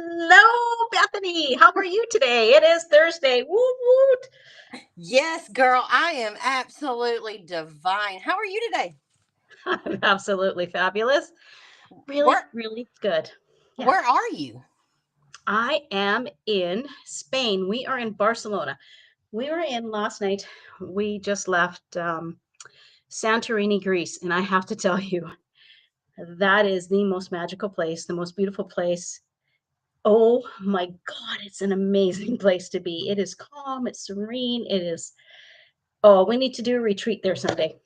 Hello, Bethany. How are you today? It is Thursday. Woot woot. Yes, girl, I am absolutely divine. How are you today? I'm absolutely fabulous. Really, Where really good. Yeah. where are you? I am in Spain. We are in Barcelona. We were in last night. We just left Santorini, Greece. And I have to tell you, that is the most magical place, the most beautiful place. Oh my God, it's an amazing place to be. It is calm, it's serene, it is. Oh, we need to do a retreat there someday.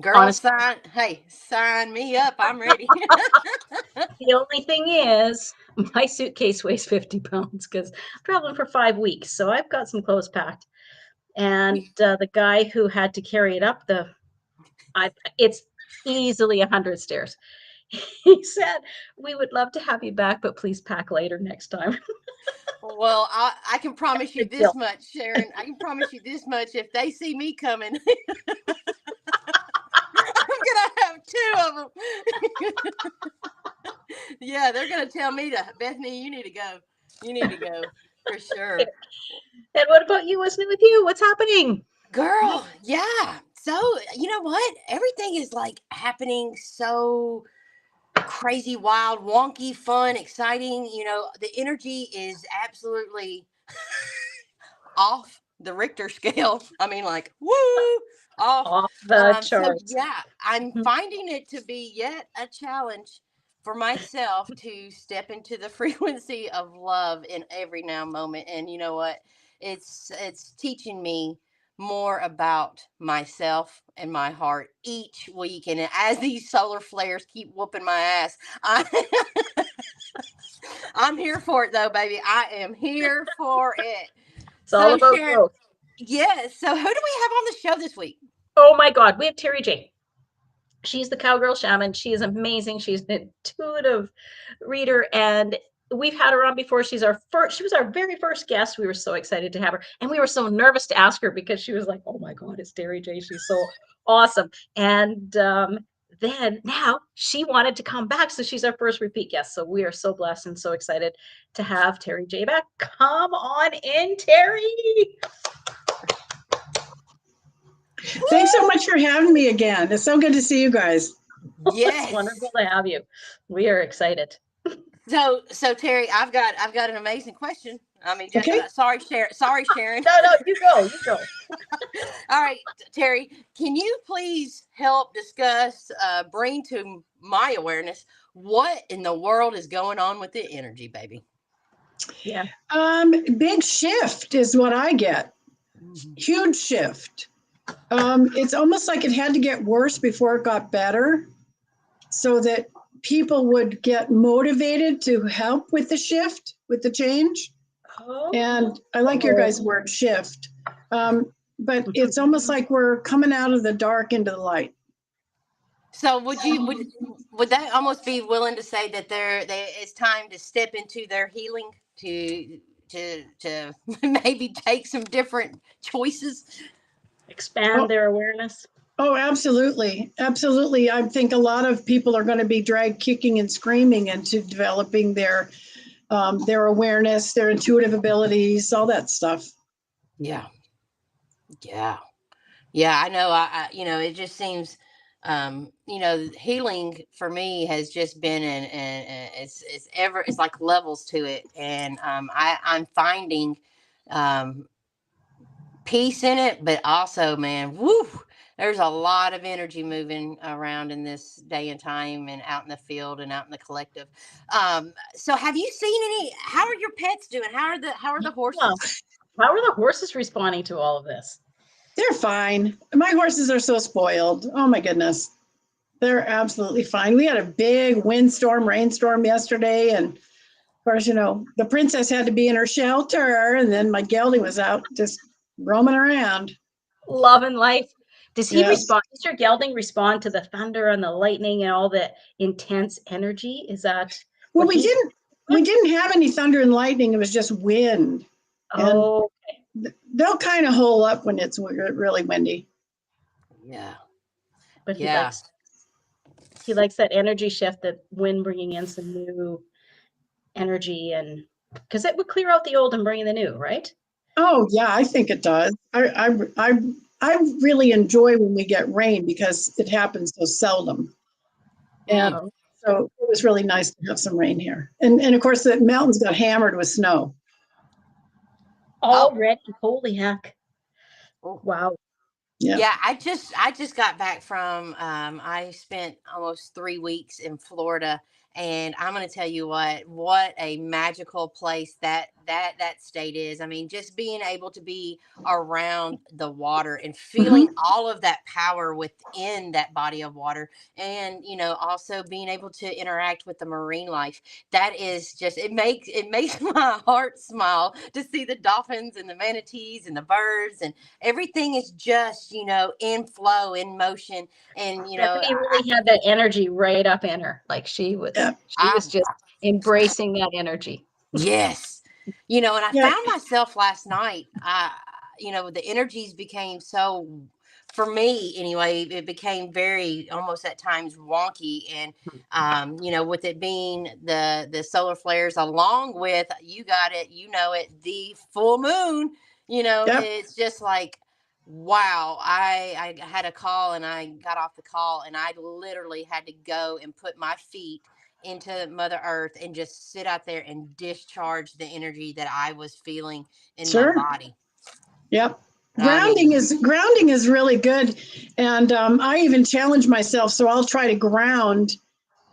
Girl, Honestly, sign me up. I'm ready. the only thing is my suitcase weighs 50 pounds because I'm traveling for 5 weeks. So I've got some clothes packed. And the guy who had to carry it up it's easily 100 stairs. He said, "We would love to have you back, but please pack later next time." Well, I can promise you Big this deal. much, Sharon. I can promise you this much. If they see me coming, I'm gonna have two of them. Yeah, they're gonna tell me to Bethany, you need to go. You need to go for sure. And what about you? What's new with you? What's happening? Girl, yeah. So, you know what? Everything is like happening so crazy, wild, wonky, fun, exciting. The energy is absolutely off the Richter scale. I mean, like, woo, off. Off the So, charts. yeah, I'm Mhm. finding it to be yet a challenge for myself to step into the frequency of love in every now moment. And you know what? It's teaching me more about myself and my heart each week. And as these solar flares keep whooping my ass, I, I'm here for it though, baby. I am here for it. It's all So, about Sharon, growth. yes. So, who do we have on the show this week? Oh my God, we have Terri Jay. She's the Cowgirl Shaman. She is amazing. She's an intuitive reader, and we've had her on before. She was our very first guest. We were so excited to have her, and we were so nervous to ask her because she was like, "Oh my God, it's Terri Jay. She's so awesome." And then now she wanted to come back, so she's our first repeat guest. So we are so blessed and so excited to have Terri Jay back. Come on in, Terri. Thanks so much for having me again. It's so good to see you guys. It's wonderful Yes. to have you. We are excited. So Terry, I've got an amazing question. I mean, just Okay. sorry, Sharon. Sorry, Sharon. No, no, you go, you go. All right, Terry, can you please help discuss, bring to my awareness what in the world is going on with the energy, baby? Yeah. Big shift is what I get. Mhm. Huge shift. It's almost like it had to get worse before it got better so that people would get motivated to help with the shift, with the change. And I like your Oh, guys' word shift. But it's almost like we're coming out of the dark into the light. So would that almost be willing to say that it's time to step into their healing to maybe take some different choices? expand Oh, their awareness. oh, absolutely. Absolutely. I think a lot of people are going to be dragged kicking and screaming into developing their awareness, their intuitive abilities, all that stuff. Yeah. Yeah. Yeah, I know. It just seems, healing for me has just been, and it's like levels to it. And I'm finding, um, peace in it, but also, man, woo, there's a lot of energy moving around in this day and time and out in the field and out in the collective. So have you seen how are your pets doing? How are the Yeah. horses? How are the horses responding to all of this? They're fine. My horses are so spoiled. Oh my goodness. They're absolutely fine. We had a big windstorm, rainstorm yesterday. And of course, the princess had to be in her shelter. And then my gelding was out just roaming around. Love and life. Does he Yes. respond? Does your gelding respond to the thunder and the lightning and all the intense energy? Is that Well, what we he's didn't we didn't have any thunder and lightning. It was just wind. And Oh, they'll kind of hole up when it's really windy. Yeah. but Yeah. he likes that energy shift, that wind bringing in some new energy, and because it would clear out the old and bring in the new, right? Oh, yeah, I think it does. I really enjoy when we get rain because it happens so seldom. And Mm. Oh, so it was really nice to have some rain here. And of course, the mountains got hammered with snow. Oh, already, holy heck! oh. Wow. Yeah. Yeah, I just got back from I spent almost 3 weeks in Florida, and I'm gonna tell you what a magical place that state is. I mean, just being able to be around the water and feeling Mhm. all of that power within that body of water, and also being able to interact with the marine life. That is just it makes my heart smile to see the dolphins and the manatees and the birds, and everything is just in flow, in motion. And Bethany really had that energy right up in her. Like she was, Yeah. she I was just embracing that energy. yes, and I Yeah. found myself last night. The energies became so, for me anyway, it became very almost at times wonky. And with it being the solar flares, along with, you got it, the full moon. Yeah. It's just like, wow. I had a call, and I got off the call, and I literally had to go and put my feet into Mother Earth and just sit out there and discharge the energy that I was feeling in my Sure. body. Yep. I mean, Grounding is really good, and I even challenge myself. So I'll try to ground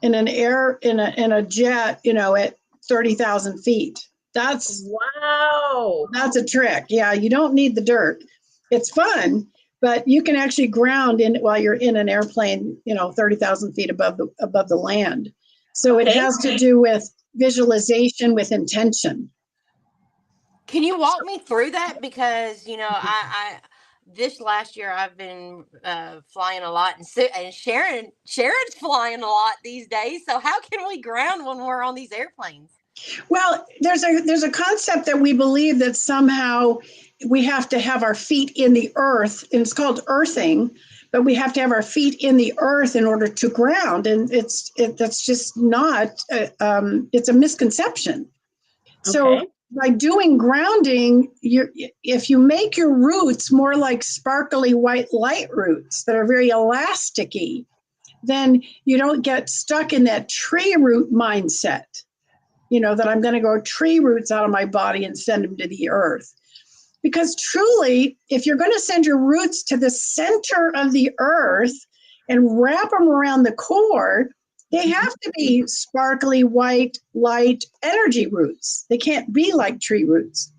in a jet, at 30,000 feet. Wow. That's a trick. Yeah, you don't need the dirt. It's fun, but you can actually ground in while you're in an airplane, 30,000 feet above the land. So it Okay. has to do with visualization with intention. can you walk me through that? Because I this last year I've been flying a lot, and Sharon's flying a lot these days. So how can we ground when we're on these airplanes? Well, there's a concept that we believe that somehow we have to have our feet in the earth, and it's called earthing, but we have to have our feet in the earth in order to ground, and that's just not. It's a misconception. So Okay. by doing grounding, if you make your roots more like sparkly white light roots that are very elasticy, then you don't get stuck in that tree root mindset. That I'm going to grow tree roots out of my body and send them to the earth. Because truly, if you're going to send your roots to the center of the earth and wrap them around the core, they have to be sparkly white light energy roots. They can't be like tree roots.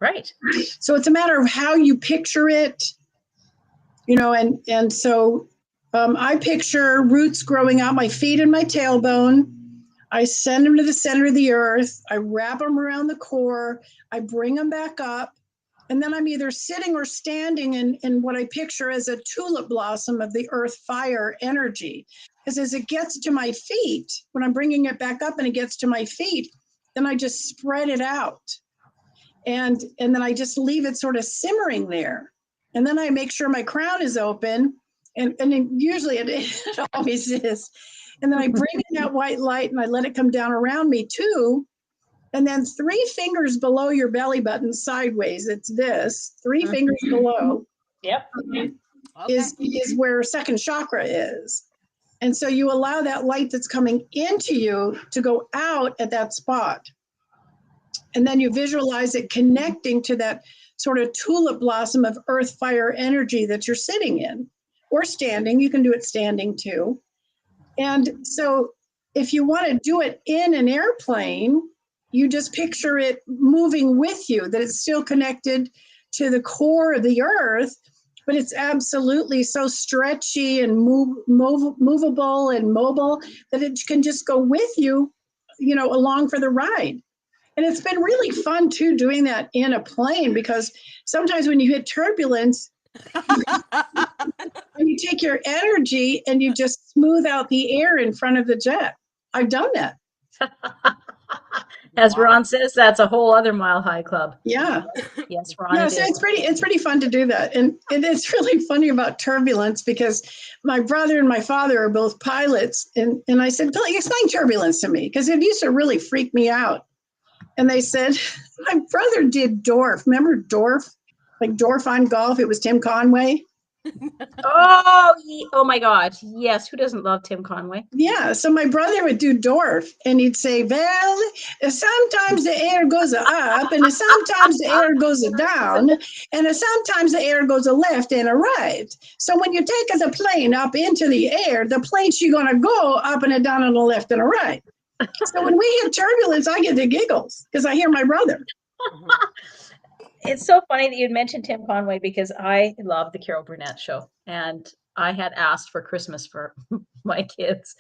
Right. So it's a matter of how you picture it, and so I picture roots growing out my feet and my tailbone. I send them to the center of the earth. I wrap them around the core. I bring them back up. And then I'm either sitting or standing in what I picture as a tulip blossom of the earth fire energy. Because as it gets to my feet, when I'm bringing it back up and it gets to my feet, then I just spread it out. And then I just leave it sort of simmering there. And then I make sure my crown is open. And usually it always is. And then I bring in that white light and I let it come down around me too. And then 3 fingers below your belly button sideways, it's this, 3 fingers below Yep. Okay. is where second chakra is. And so you allow that light that's coming into you to go out at that spot. And then you visualize it connecting to that sort of tulip blossom of earth fire energy that you're sitting in or standing. You can do it standing too. And so if you want to do it in an airplane, you just picture it moving with you, that it's still connected to the core of the earth, but it's absolutely so stretchy and movable and mobile that it can just go with you, along for the ride. And it's been really fun too, doing that in a plane, because sometimes when you hit turbulence, and you take your energy and you just smooth out the air in front of the jet. I've done that. As Wow. Ron says, that's a whole other Mile High Club. Yeah. Yes, Ron, Yeah, it so is. it's pretty fun to do that. And it's really funny about turbulence because my brother and my father are both pilots. And I said, Billy, explain turbulence to me because it used to really freak me out. And they said, my brother did Dorf. Remember Dorf? Like Dorf on Golf? It was Tim Conway. Oh my God. Yes. Who doesn't love Tim Conway? Yeah, so my brother would do Dorf and he'd say, well, sometimes the air goes up and sometimes the air goes down and sometimes the air goes a left and a right. So when you take the plane up into the air, the plane's going to go up and a down and a left and a right. So when we hit turbulence, I get the giggles because I hear my brother. It's so funny that you'd mentioned Tim Conway because I love the Carol Burnett show. And I had asked for Christmas for my kids,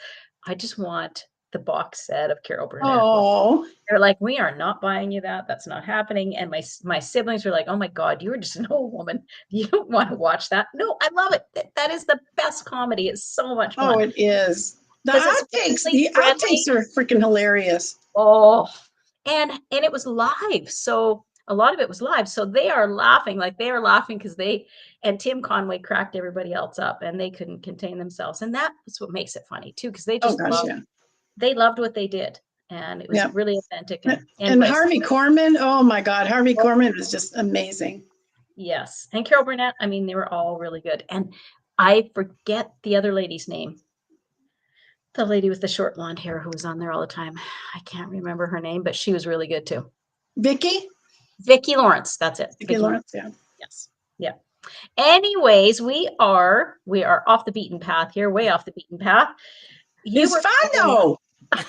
I just want the box set of Carol Burnett. Oh, They're like, we are not buying you that. That's not happening. And my siblings were like, oh my God, you are just an old woman. You don't want to watch that. No, I love it. That is the best comedy. It's so much fun. oh, it is. The 'Cause it's outtakes, really the friendly. outtakes are freaking hilarious. Oh, and it was live. So a lot of it was live. So they are laughing because and Tim Conway cracked everybody else up and they couldn't contain themselves. And that's what makes it funny too, because they Oh just gosh, yeah. they loved what they did. And it was Yeah. really authentic. And Harvey Korman, oh my God, Harvey Korman is just amazing. Yes. And Carol Burnett, I mean, they were all really good. And I forget the other lady's name. The lady with the short blonde hair who was on there all the time. I can't remember her name, but she was really good too. Vicki Lawrence. That's it. Vicki Lawrence, yeah. Yes. Yeah. Anyways, we are off the beaten path here, way off the beaten path. It's fun though. I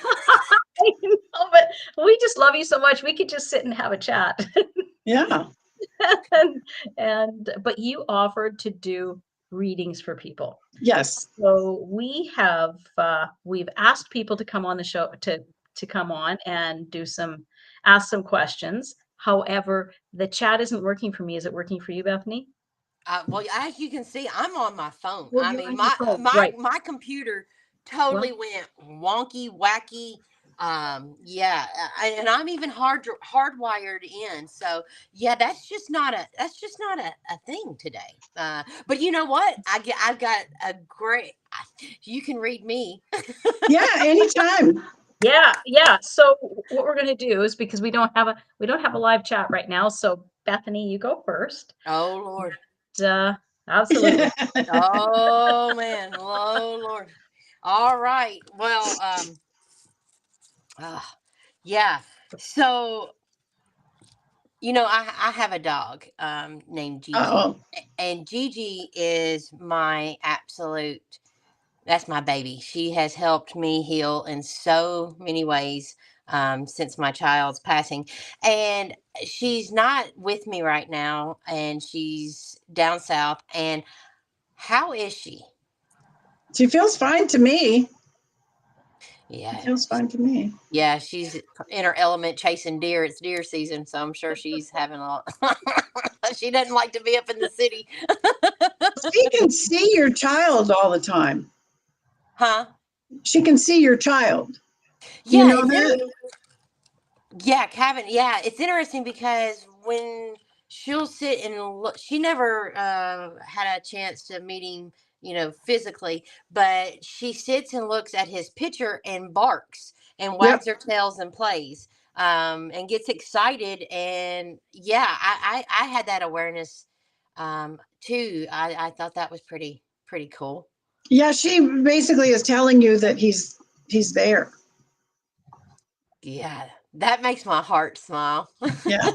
know, but we just love you so much. We could just sit and have a chat. Yeah. But you offered to do readings for people. Yes. So we've asked people to come on the show to come on and ask some questions. However, the chat isn't working for me. Is it working for you, Bethany? Well, as you can see, I'm on my phone. Well, I you're mean, on your phone, right. my computer totally went wonky, wacky. Yeah, and I'm even hardwired in. So yeah, that's just not a thing today. But you know what? I've got a great. You can read me. Yeah, anytime. Yeah. So what we're going to do is, because we don't have a live chat right now. So Bethany, you go first. Oh Lord. Absolutely. Oh man. Oh Lord. All right. Well, yeah. So, I have a dog named Gigi. Uh-oh. And Gigi is that's my baby. She has helped me heal in so many ways since my child's passing. And she's not with me right now, and she's down south. And how is she? She feels fine to me. Yeah. It feels fine to me. Yeah, she's in her element chasing deer. It's deer season, so I'm sure she's having a lot. She doesn't like to be up in the city. She can see your child all the time. Huh? She can see your child. Yeah, You know that? Yeah, Kevin. Yeah, it's interesting because when she'll sit and look, she never had a chance to meet him, physically, but she sits and looks at his picture and barks and wags her tails and plays, and gets excited. And yeah, I had that awareness too. I thought that was pretty cool. Yeah, she basically is telling you that he's there. Yeah, that makes my heart smile. Yeah.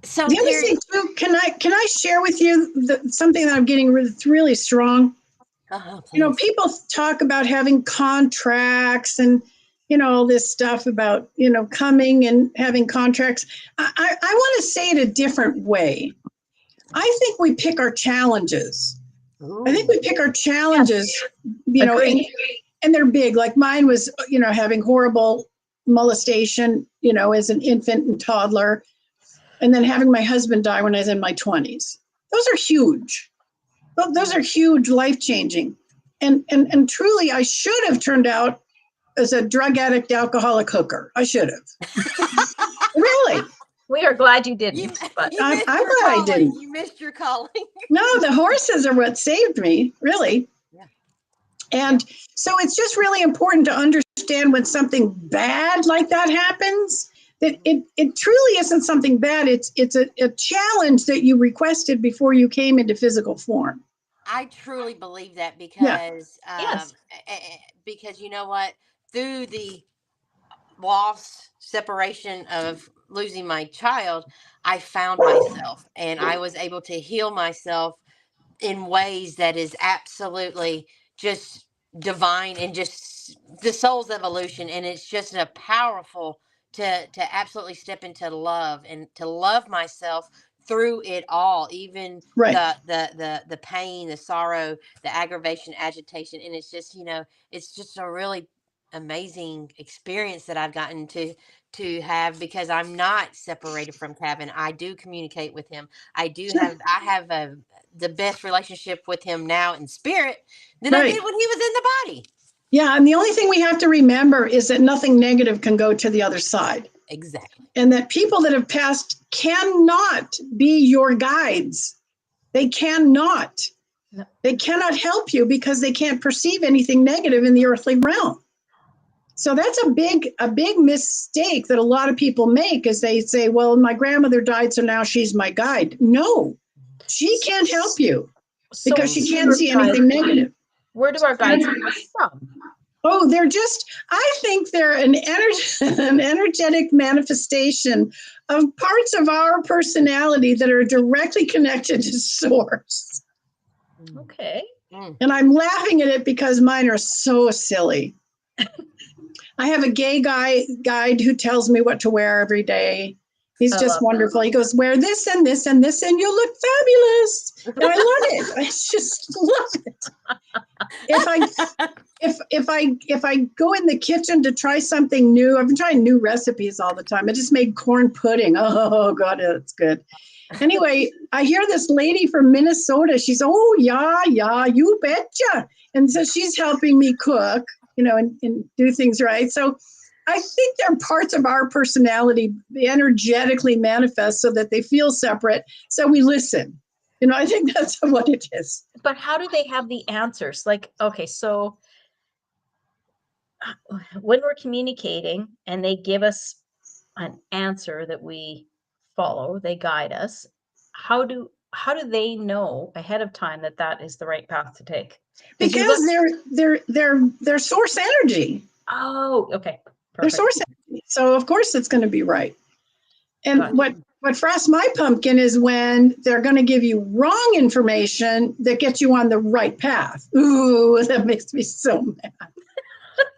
So the other thing too, can I share with you something that I'm getting really strong? People talk about having contracts and all this stuff about coming and having contracts. I want to say it a different way. I think we pick our challenges. Ooh. I think we pick our challenges, and they're big. Like mine was, having horrible molestation, as an infant and toddler, and then having my husband die when I was in my 20s. Those are huge. Those are huge, life-changing. And truly, I should have turned out as a drug addict, alcoholic hooker. I should have. Really. We are glad you You, didn't, but you I'm missed glad your I calling. didn't. You missed your calling. No, the horses are what saved me, really. Yeah. And so it's just really important to understand when something bad like that happens, that it truly isn't something bad. It's a challenge that you requested before you came into physical form. I truly believe that Yeah. yes, because you know what? Through the loss, separation of losing my child, I found myself and I was able to heal myself in ways that is absolutely just divine and just the soul's evolution. And it's just a powerful to absolutely step into love and to love myself through it all, even Right. the pain, the sorrow, the aggravation, agitation. And it's just, it's just a really amazing experience that I've gotten to have, because I'm not separated from Kevin. I do communicate with him. Sure. I have the best relationship with him now in spirit than I Right. did when he was in the body. Yeah. And the only thing we have to remember is that nothing negative can go to the other side. Exactly. And that people that have passed cannot be your guides. They cannot. No. They cannot help you because they can't perceive anything negative in the earthly realm. So that's a big mistake that a lot of people make, is they say, well, my grandmother died, so now she's my guide. No, she can't help you so because she where can't do see our guides- anything negative. Where do our guides come from? Oh, I think they're an energetic manifestation of parts of our personality that are directly connected to source. Okay. And I'm laughing at it because mine are so silly. I have a gay guide who tells me what to wear every day. He's I just love wonderful. He goes, wear this and this and this, and you'll look fabulous. And I love it. I just love it. If I go in the kitchen to try something new, I've been trying new recipes all the time. I just made corn pudding. Oh God, it's good. Anyway, I hear this lady from Minnesota. She's, oh yeah, you betcha. And so she's helping me cook, and do things right. So I think they're parts of our personality energetically manifest so that they feel separate. So we listen. I think that's what it is. But how do they have the answers? Like, okay, so when we're communicating and they give us an answer that we follow, they guide us. How do they know ahead of time that that is the right path to take? Because they're source energy. Oh, okay. Perfect. They're source energy. So of course it's going to be right. And Gotcha. what frosts my pumpkin is when they're going to give you wrong information that gets you on the right path. Ooh, that makes me so mad.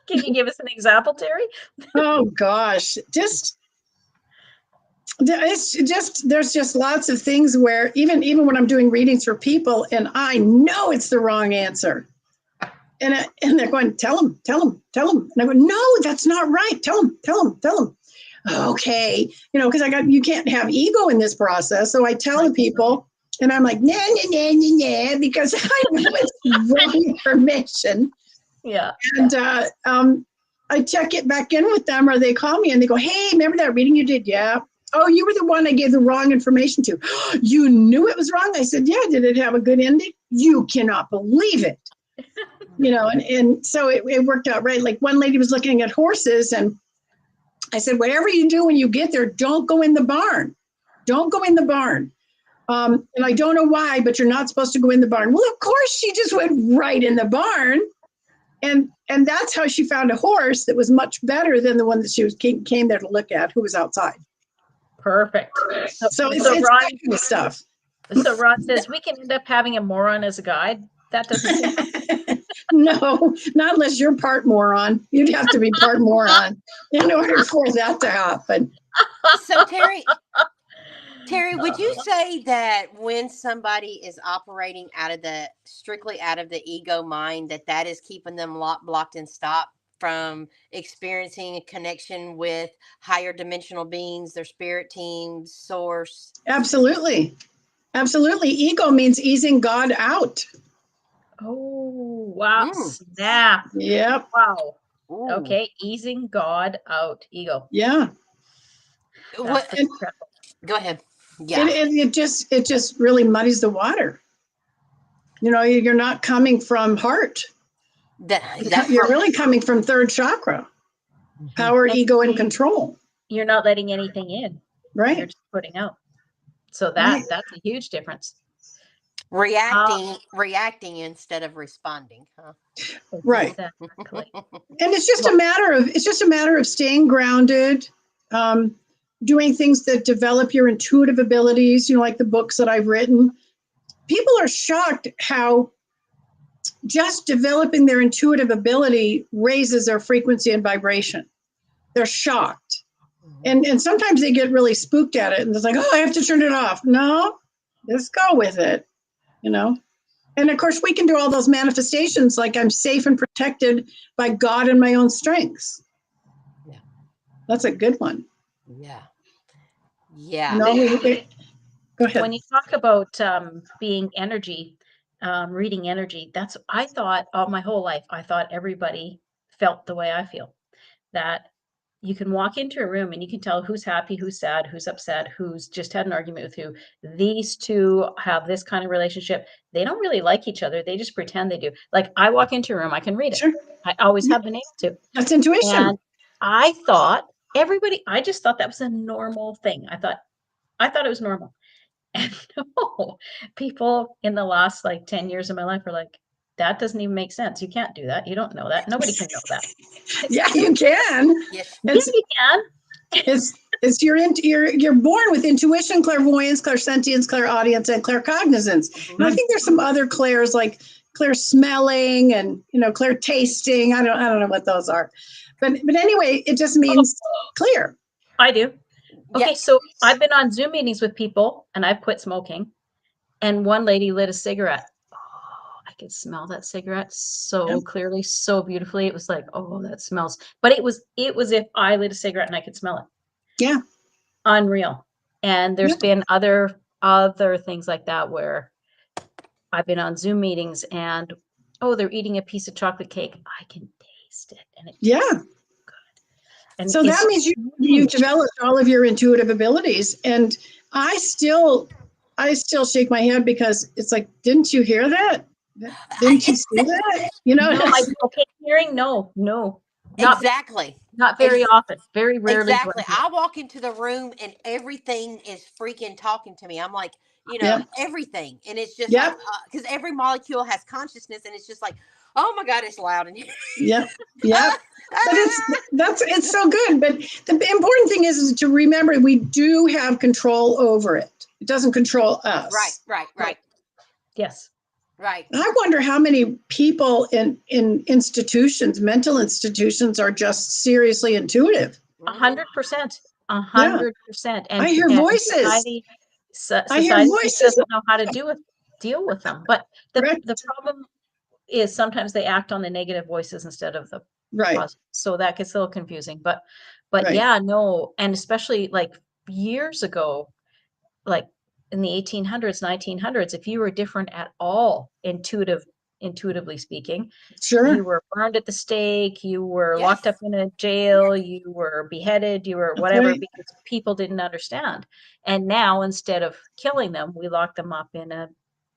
Can you give us an example, Terri? Oh gosh, there's just lots of things where even when I'm doing readings for people and I know it's the wrong answer, and they're going, tell them, and I go, no, that's not right. Tell them. Okay, because you can't have ego in this process, so I tell the people, and I'm like, nah, because I know it's wrong information. Yeah. And I check it back in with them, or they call me and they go, hey, remember that reading you did? Yeah. Oh, you were the one I gave the wrong information to. You knew it was wrong? I said, yeah. Did it have a good ending? You cannot believe it. And so it worked out right. Like one lady was looking at horses, and I said, whatever you do when you get there, don't go in the barn. Don't go in the barn. And I don't know why, but you're not supposed to go in the barn. Well, of course, she just went right in the barn. And that's how she found a horse that was much better than the one that she came there to look at, who was outside. Perfect. So it's Ron, that kind of stuff. So Ron says we can end up having a moron as a guide. That doesn't. No, not unless you're part moron. You'd have to be part moron in order for that to happen. So Terri, would you say that when somebody is operating strictly out of the ego mind, that is keeping them blocked and stopped from experiencing a connection with higher dimensional beings, their spirit teams, source? Absolutely. Ego means easing God out. Oh, wow. Mm. Snap. Yep. Wow. Ooh. Okay, easing God out, ego. Yeah. That's What? the critical. Go ahead. Yeah. It just really muddies the water. You know, you're not coming from heart. That's You're really coming from third chakra, power, And ego, and control. you're not letting anything in. You're Right. just putting out. So Right. that's a huge difference. reacting instead of responding, huh? Right. Exactly. And it's just a matter of staying grounded, doing things that develop your intuitive abilities, you know, like the books that I've written. People are shocked how just developing their intuitive ability raises their frequency and vibration. They're shocked. And sometimes they get really spooked at it and it's like, oh, I have to turn it off. No, just go with it, you know? And of course, we can do all those manifestations like I'm safe and protected by God and my own strengths. Yeah. That's a good one. Yeah. Yeah. You know, go ahead. When you talk about being energy, reading energy, that's, I thought all my whole life, I thought everybody felt the way I feel. That you can walk into a room and you can tell who's happy, who's sad, who's upset, who's just had an argument with who. These two have this kind of relationship. They don't really like each other. They just pretend they do. Like I walk into a room, I can read it. Sure. I always have been able to. That's intuition. And I thought I just thought that was a normal thing. I thought it was normal. And no, people in the last like 10 years of my life are like, that doesn't even make sense. You can't do that. You don't know that. Nobody can know that. Yeah, you can. Yes. It's, you can. it's you're born with intuition, clairvoyance, clairsentience, clairaudience, and claircognizance. And I think there's some other clairs like clair smelling and, you know, clair tasting. I don't know what those are. But anyway, it just means clear. I do. Okay, Yes. so I've been on Zoom meetings with people and I've quit smoking. And one lady lit a cigarette. Oh, I could smell that cigarette so clearly, so beautifully. It was like, oh, that smells. But it was if I lit a cigarette and I could smell it. Yeah. Unreal. And there's been other things like that where I've been on Zoom meetings and they're eating a piece of chocolate cake. I can taste it. And it tastes good. And so that means you've developed all of your intuitive abilities. And I still shake my head because it's like, didn't you hear that? Didn't you see that? You know, hearing, no. Exactly. Not very often. Very rarely. Exactly. I walk into the room and everything is freaking talking to me. I'm like, you know, everything. And it's just like, because every molecule has consciousness and it's just like, oh my God, it's loud in here. Yeah. But it's so good. But the important thing is to remember we do have control over it. It doesn't control us. Right. Yes. Right. I wonder how many people in institutions, mental institutions, are just seriously intuitive. 100%. 100%. And I hear voices. Society just doesn't know how to deal with them. But the problem is sometimes they act on the negative voices instead of the positive. So that gets a little confusing. But yeah, no. And especially like years ago, like in the 1800s, 1900s, if you were different at all, intuitively speaking, you were burned at the stake, you were locked up in a jail, you were beheaded, you were whatever, because people didn't understand. And now instead of killing them, we lock them up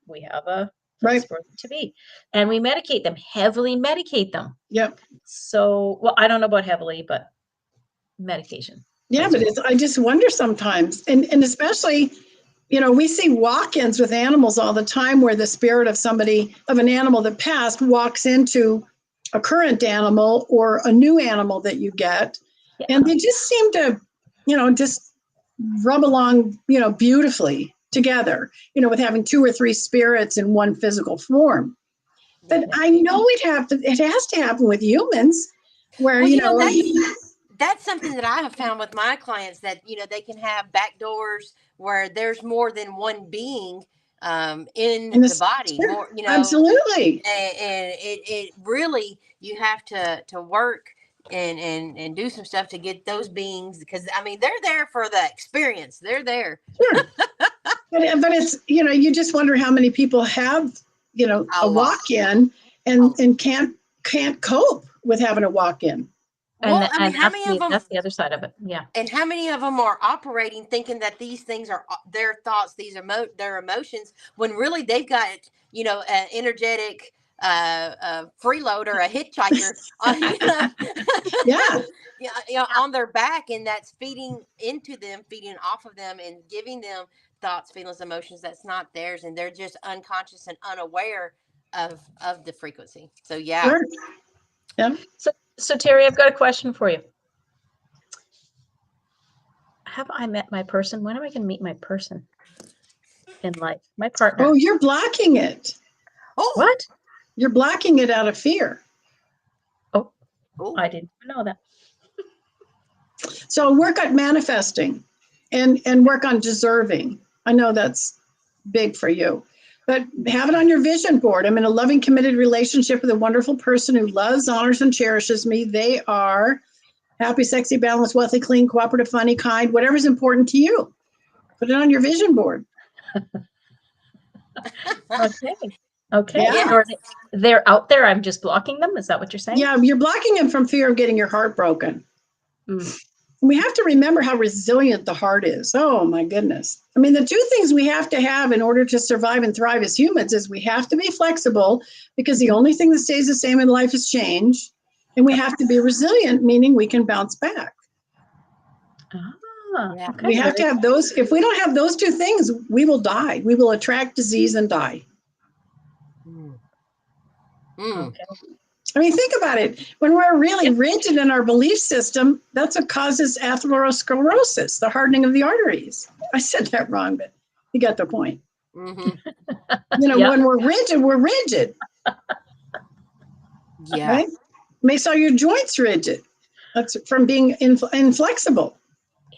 we have a place for them to be. And we medicate them, heavily medicate them. Yep. So, well, I don't know about heavily, but medication. Yeah, but I just wonder sometimes, and especially, you know, we see walk-ins with animals all the time where the spirit of an animal that passed walks into a current animal or a new animal that you get. Yeah. And they just seem to, you know, just rub along, you know, beautifully together, you know, with having 2 or 3 spirits in one physical form. But I know it has to happen with humans where, that's something that I have found with my clients that, you know, they can have back doors where there's more than one being in the body, more, you know, absolutely. And it really, you have to work and do some stuff to get those beings, because I mean, they're there for the experience. They're there. Sure. but it's, you know, you just wonder how many people have, you know, a walk-in and can't cope with having a walk-in. And, Well, I mean, how many of them? that's the other side of it. Yeah. And how many of them are operating thinking that these things are their thoughts, these are their emotions, when really they've got, you know, an energetic freeloader, a hitchhiker, Yeah. yeah, on their back, and that's feeding into them, feeding off of them, and giving them thoughts, feelings, emotions that's not theirs, and they're just unconscious and unaware of the frequency. So yeah. Sure. Yeah. So Terri, I've got a question for you. Have I met my person? When am I going to meet my person in life? My partner. Oh, you're blocking it. Oh, What? You're blocking it out of fear. Oh, oh. I didn't know that. So work on manifesting and work on deserving. I know that's big for you, but have it on your vision board. I'm in a loving, committed relationship with a wonderful person who loves, honors, and cherishes me. They are happy, sexy, balanced, wealthy, clean, cooperative, funny, kind, whatever's important to you. Put it on your vision board. Okay. Okay. Yeah. So they're out there. I'm just blocking them. Is that what you're saying? Yeah, you're blocking them from fear of getting your heart broken. Mm. We have to remember how resilient the heart is. Oh my goodness. I mean, the two things we have to have in order to survive and thrive as humans is we have to be flexible, because the only thing that stays the same in life is change. And we have to be resilient, meaning we can bounce back. Yeah. Okay. We have to have those. If we don't have those two things, we will die. We will attract disease and die. Okay. I mean, think about it. When we're really rigid in our belief system, that's what causes atherosclerosis, the hardening of the arteries. I said that wrong, but you got the point. Mm-hmm. You know, Yeah. when we're rigid, we're rigid. Yeah. Right? Makes all your joints rigid. That's from being inflexible.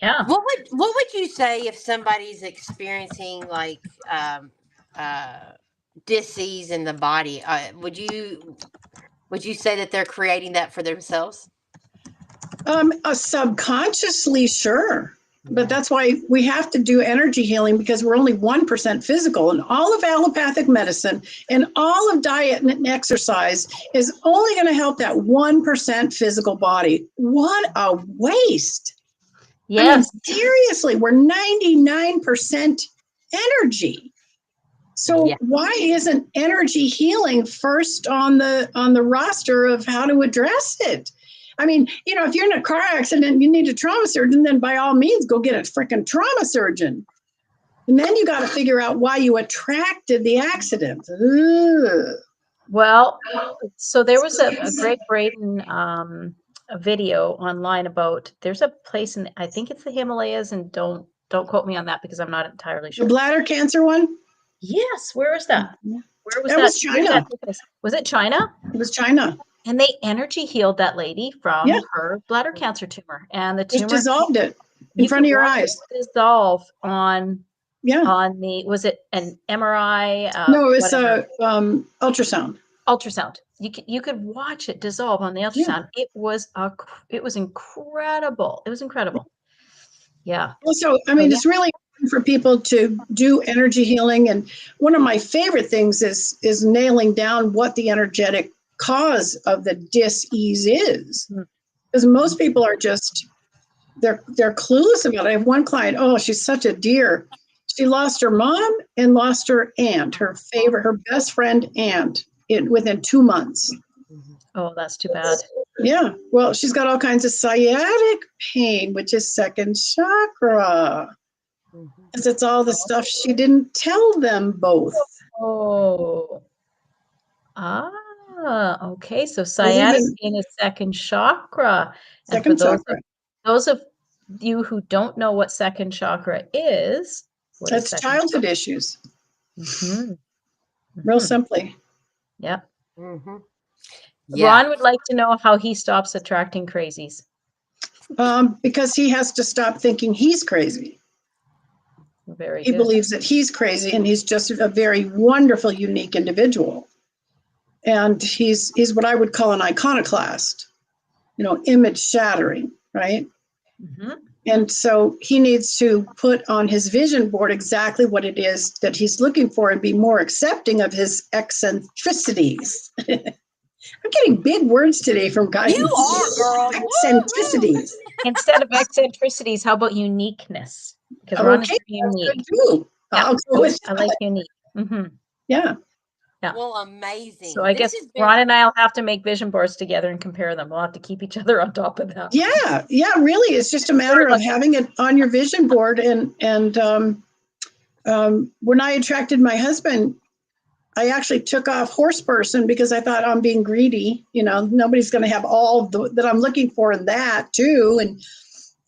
Yeah. What would you say if somebody's experiencing like dis-ease in the body? Would you say that they're creating that for themselves? Subconsciously, sure. But that's why we have to do energy healing, because we're only 1% physical, and all of allopathic medicine and all of diet and exercise is only going to help that 1% physical body. What a waste. Yes. I mean, seriously, we're 99% energy. So Yeah. why isn't energy healing first on the roster of how to address it? I mean, you know, if you're in a car accident, you need a trauma surgeon, then by all means, go get a freaking trauma surgeon. And then you got to figure out why you attracted the accident. Ugh. Well, so there was a Greg Braden a video online about, there's a place in, I think it's the Himalayas, and don't quote me on that because I'm not entirely The sure. bladder cancer one? Yes, where is that? Where was That was China. Was it China? It was China. And they energy healed that lady from Yeah. her bladder cancer tumor, and the Just tumor dissolved it in you front of could your watch eyes. it dissolve on Yeah. the, was it an MRI? No, it was whatever. ultrasound. Ultrasound. You could watch it dissolve on the ultrasound. It was incredible. It was incredible. Yeah. Also, I mean, it's really important for people to do energy healing, and one of my favorite things is nailing down what the energetic cause of the dis-ease is, because most people are just they're clueless about it. I have one client. Oh, she's such a dear. She lost her mom and lost her aunt, her best friend aunt, within 2 months. Oh, that's too bad. Yeah. Well, she's got all kinds of sciatic pain, which is second chakra. Because it's all the stuff she didn't tell them both. Oh. Okay. So sciatic pain is second chakra. Second chakra. Those of you who don't know what second chakra is, It's childhood issues. Mm-hmm. Real simply. Yeah. Mm-hmm. Ron would like to know how he stops attracting crazies. Because he has to stop thinking he's crazy. Very He good. believes that he's crazy, and he's just a very wonderful, unique individual. And he's what I would call an iconoclast, you know, image shattering, right? Mm-hmm. And so he needs to put on his vision board exactly what it is that he's looking for, and be more accepting of his eccentricities. I'm getting big words today from guys. You are, girl. Eccentricities. Instead of eccentricities, how about uniqueness? Because Ron is Okay, very that's unique. good too. Yeah, I'll go with I like that. unique. Hmm. Yeah. Yeah. Well, amazing. So I This guess has been- Ron and I'll have to make vision boards together and compare them. We'll have to keep each other on top of that. Yeah. Yeah. Really, it's just a matter of having it on your vision board. And when I attracted my husband, I actually took off horse person because I thought I'm being greedy. You know, nobody's going to have all that I'm looking for in that too. And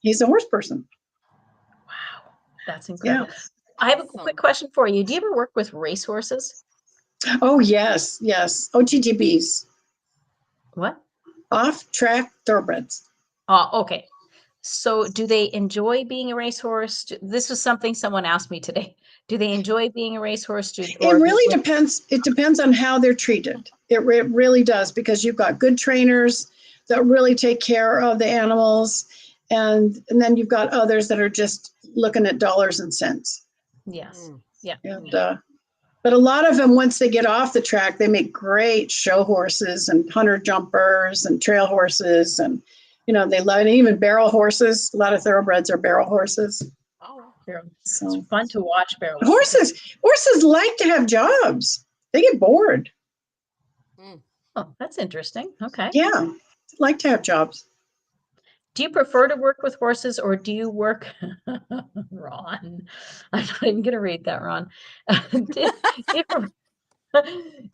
he's a horse person. Wow, that's incredible. Yeah. I have a Awesome. quick question for you. Do you ever work with racehorses? Oh, yes. Yes. OTGBs, What? off track thoroughbreds. Okay. So do they enjoy being a racehorse? This was something someone asked me today. Do they enjoy being a racehorse? It really depends. It depends on how they're treated. It really does, because you've got good trainers that really take care of the animals. And then you've got others that are just looking at dollars and cents. Yes. Mm. Yeah. And, but a lot of them, once they get off the track, they make great show horses and hunter jumpers and trail horses. And, you know, they love it. Even barrel horses. A lot of thoroughbreds are barrel horses. Oh, It's So fun to watch barrel horses like to have jobs. They get bored. Oh, that's interesting. Okay. Yeah, like to have jobs. Do you prefer to work with horses, or do you work, Ron? I'm not even going to read that, Ron. Do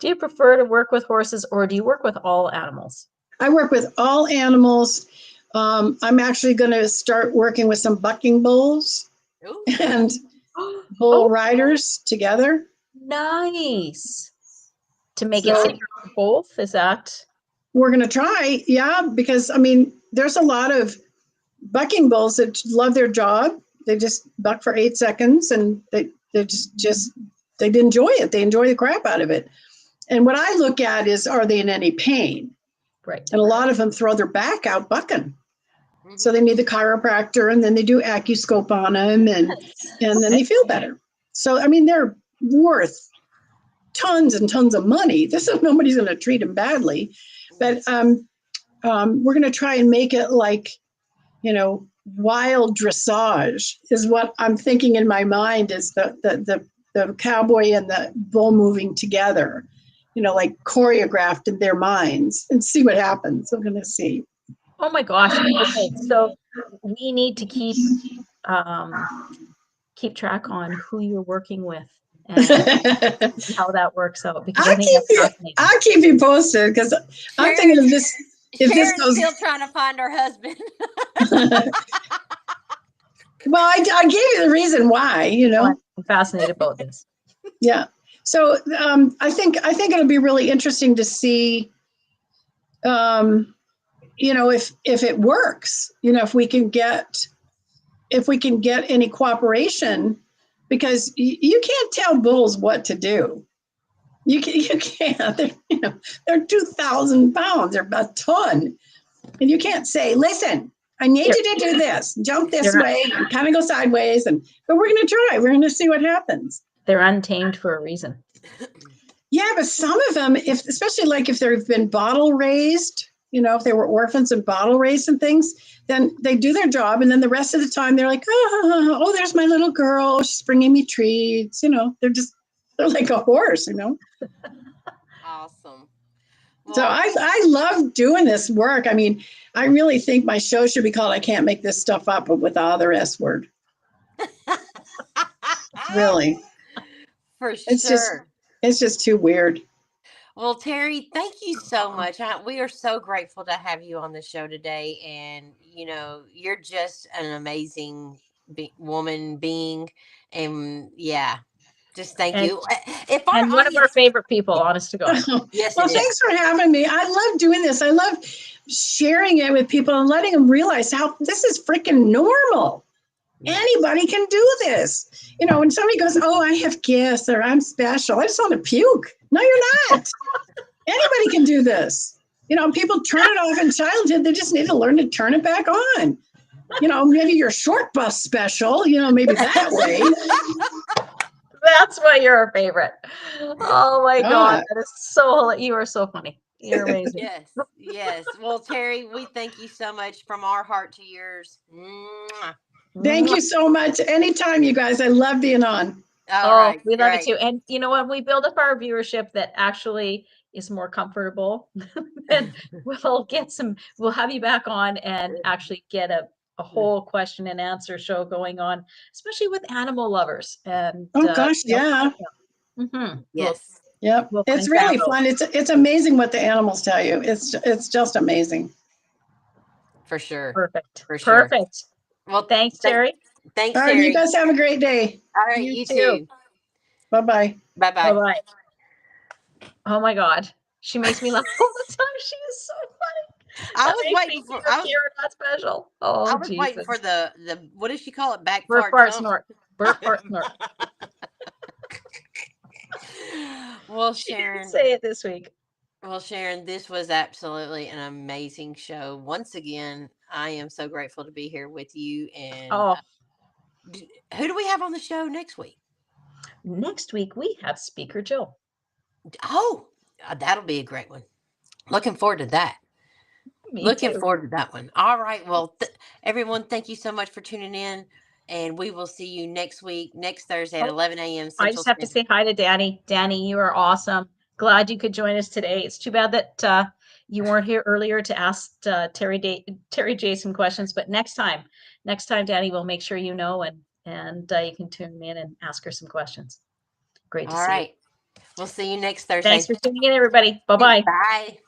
you prefer to work with horses, or do you work with all animals? I work with all animals. I'm actually going to start working with some bucking bulls ooh. and bull Oh, riders together. nice. To make it So- safer for both, is that? We're going to try, yeah, because I mean, there's a lot of bucking bulls that love their job. They just buck for 8 seconds, and they enjoy it. They enjoy the crap out of it. And what I look at is, are they in any pain? Right. And a lot of them throw their back out bucking. Mhm. So they need the chiropractor, and then they do AccuScope on them, and then they feel better. So, I mean, they're worth tons and tons of money. Nobody's going to treat them badly. But we're going to try and make it like, you know, wild dressage is what I'm thinking in my mind, is the cowboy and the bull moving together, you know, like choreographed in their minds, and see what happens. I'm going to see. Oh my gosh. Okay, so we need to keep track on who you're working with and how that works out, because I think that's fascinating. I'll keep you posted, because I'm thinking of this. If this Sharon's goes, still trying to find her husband. well, I gave you the reason why, you know. I'm fascinated about this. Yeah. So I think it'll be really interesting to see, you know, if it works, you know, if we can get any cooperation, because you can't tell bulls what to do. You can't. They're 2,000 pounds. They're a ton, and you can't say, "Listen, I need you to do this. Jump this way, and kind of go sideways." But we're going to try. We're going to see what happens. They're untamed for a reason. Yeah, but some of them, especially like if they've been bottle raised, you know, if they were orphans and bottle raised and things, then they do their job, and then the rest of the time they're like, oh, there's my little girl. She's bringing me treats. You know, they're like a horse. You know. Awesome. Well, So I love doing this work. I mean, I really think my show should be called "I Can't Make This Stuff Up," but with the other S word. Really, for it's sure. it's just too weird. Well, Terri, thank you so much. We are so grateful to have you on the show today. And, you know, you're just an amazing woman being. And yeah, just thank you. If our And one of our favorite people, honest to God. Yes, Well, it is. thanks for having me. I love doing this. I love sharing it with people and letting them realize how this is freaking normal. Anybody can do this. You know, when somebody goes, "Oh, I have gifts," or "I'm special," I just want to puke. No, you're not. Anybody can do this. You know, people turn it off in childhood. They just need to learn to turn it back on. You know, maybe you're short bus special, you know, maybe that way. That's why you're our favorite. Oh my God. That is you are so funny. You're amazing. Yes, yes. Well, Terri, we thank you so much from our heart to yours. Mwah. Thank you so much. Anytime, you guys. I love being on. All Oh, right, we love it great. too. And you know what? We build up our viewership that actually is more comfortable. And we'll have you back on and actually get a whole question and answer show going on, especially with animal lovers. And Oh gosh, yeah. Yes, Yep. We'll It's crank that really out. fun. It's amazing what the animals tell you. It's just amazing. for sure. Perfect. For sure. Perfect. Well, Thanks, Terri. thanks, All right, you Terri. guys have a great day. All right, You you too. too. Bye-bye. Bye bye. Bye-bye. Oh my God. She makes me laugh all the time. She is so funny. I That was makes waiting me for feel Karen not special. I Oh, was waiting for Jesus. the what does she call it? Back Burp, fart fart, jump. snort. Burp, fart, snort. Well, She didn't Sharon. say it this week. Well, Sharon, this was absolutely an amazing show. Once again, I am so grateful to be here with you. And Oh, who do we have on the show next week? next week we have Speaker Jill. Oh, that'll be a great one. Looking forward to that. Me Looking too. forward to that one. All right. Well, everyone, thank you so much for tuning in. And we will see you next week, next Thursday at Oh, 11 a.m. I Central just have to Standard. say hi to Danny. Danny, you are awesome. Glad you could join us today. It's too bad that you weren't here earlier to ask Terri Jay some questions, but next time, Danny, we'll make sure you know and you can tune in and ask her some questions. Great to All see you. right. We'll see you next Thanks Thursday. for tuning in, everybody. Bye-bye. Bye.